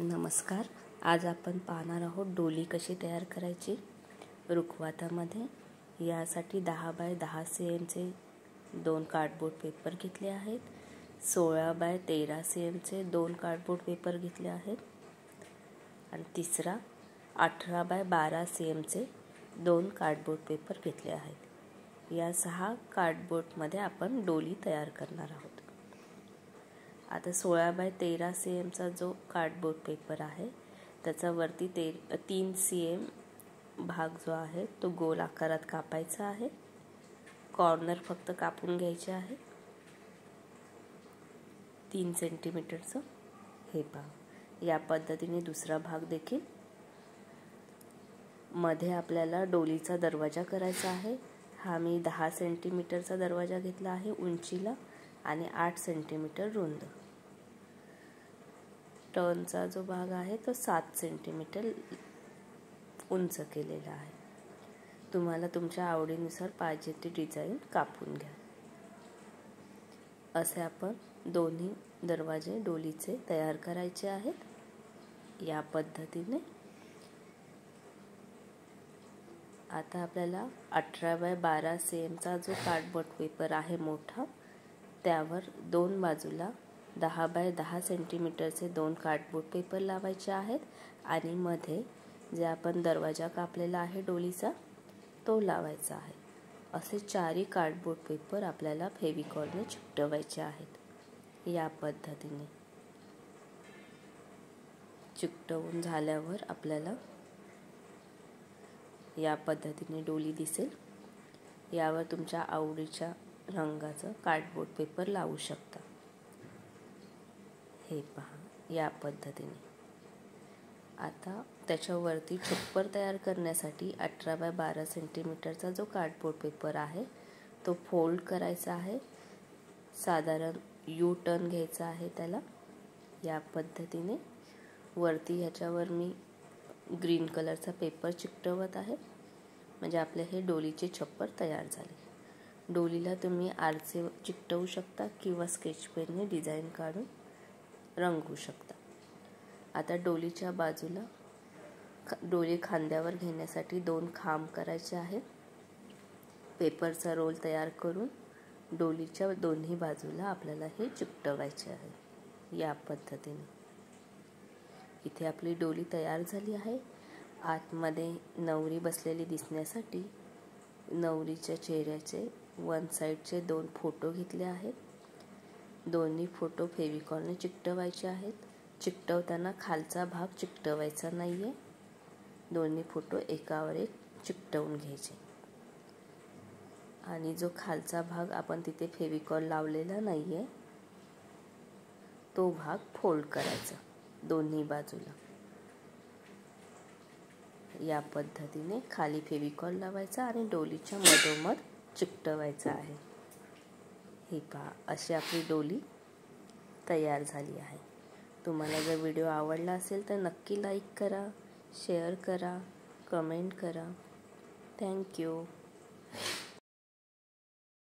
नमस्कार. आज आपण पाहणार आहोत डोली कशी तयार करायची रुखवतामध्ये. यासाठी 10 बाय 10 cmचे 2 कार्डबोर्ड पेपर घेतले आहेत. 16 बाय 13 cmचे 2 कार्डबोर्ड पेपर घेतले आहेत आणि तिसरा 18 बाय 12 cmचे 2 कार्डबोर्ड पेपर घेतले आहेत. या 6 कार्डबोर्डमध्ये आपण डोली तयार करणार आहोत. आता 16 बाय 13 cmचा जो कार्डबोर्ड पेपर आहे त्याचा वरती 3 cm भाग जो आहे तो गोल आकारात कापायचा आहे. कॉर्नर फक्त कापून घ्यायचे आहे 3 सेंटीमीटरचं. हे पहा, या पद्धतीने दुसरा भाग देखील. मध्ये आपल्याला डोलीचा दरवाजा करायचा आहे. हा मी 10 सेंटीमीटरचा दरवाजा घेतला आहे उंचीला आणि 8 सेंटीमीटर रुंद. टर्नचा जो भाग आहे तो 7 सेंटीमीटर उंच केलेला आहे. तुम्हाला तुमच्या आवडीनुसार पाहिजे ती डिझाईन कापून घ्या. असे आपण दोन्ही दरवाजे डोलीचे तयार करायचे आहेत या पद्धतीने. आता आपल्याला 18 बाय 12 cmचा जो कार्डबोर्ड पेपर आहे मोठा, त्यावर 2 बाजूला 10 बाय 10 सेंटीमीटरचे 2 कार्डबोर्ड पेपर लावायचे आहेत आणि मध्ये जे आपण दरवाजा कापलेला आहे डोलीचा तो लावायचा आहे. असे 4 कार्डबोर्ड पेपर आपल्याला फेविकॉलने चिकटवायचे आहेत. या पद्धतीने चिकटवून झाल्यावर आपल्याला या पद्धतीने डोली दिसेल. यावर तुमच्या आवडीच्या रंगाचा कार्डबोर्ड पेपर लावू शकता. हे पहा, या पद्धतीने. आता त्याच्यावरती छप्पर तयार करण्यासाठी 18 बाय 12 सेंटीमीटरचा जो कार्डबोर्ड पेपर आहे तो फोल्ड करायचा आहे. साधारण यू टर्न घ्यायचा आहे त्याला. या पद्धतीने वरती ह्याच्यावर मी ग्रीन कलरचा पेपर चिकटवत आहे, म्हणजे आपले हे डोलीचे छप्पर तयार झाले. डोलीला तुम्ही आरसे चिकटवू शकता किंवा स्केच पेनने डिझाईन काढून रंगवू शकता. आता डोलीच्या बाजूला डोली खांद्यावर घेण्यासाठी 2 खांब करायचे आहेत. पेपरचा रोल तयार करून डोलीच्या दोन्ही बाजूला आपल्याला हे चिकटवायचे आहे. या पद्धतीने इथे आपली डोली तयार झाली आहे. आतमध्ये नवरी बसलेली दिसण्यासाठी नवरीच्या चेहऱ्याचे 1 साईडचे 2 फोटो घेतले आहेत. दोन्ही फोटो फेविकॉलने चिकटवायचे आहेत. चिकटवताना खालचा भाग चिकटवायचा नाहीये. दोन्ही फोटो एकावर एक चिकटवून घ्यायचे आणि जो खालचा भाग आपण तिथे फेविकॉल लावलेला नाहीये तो भाग फोल्ड करायचा दोन्ही बाजूला. या पद्धतीने खाली फेविकॉल लावायचा आणि डोलीच्या मधोमध चिकटवायचा आहे. ही पहा, अशी आपली डोली तयार झाली आहे. तुम्हाला जर व्हिडिओ आवडला असेल तर नक्की लाईक करा, शेअर करा, कमेंट करा. थँक्यू.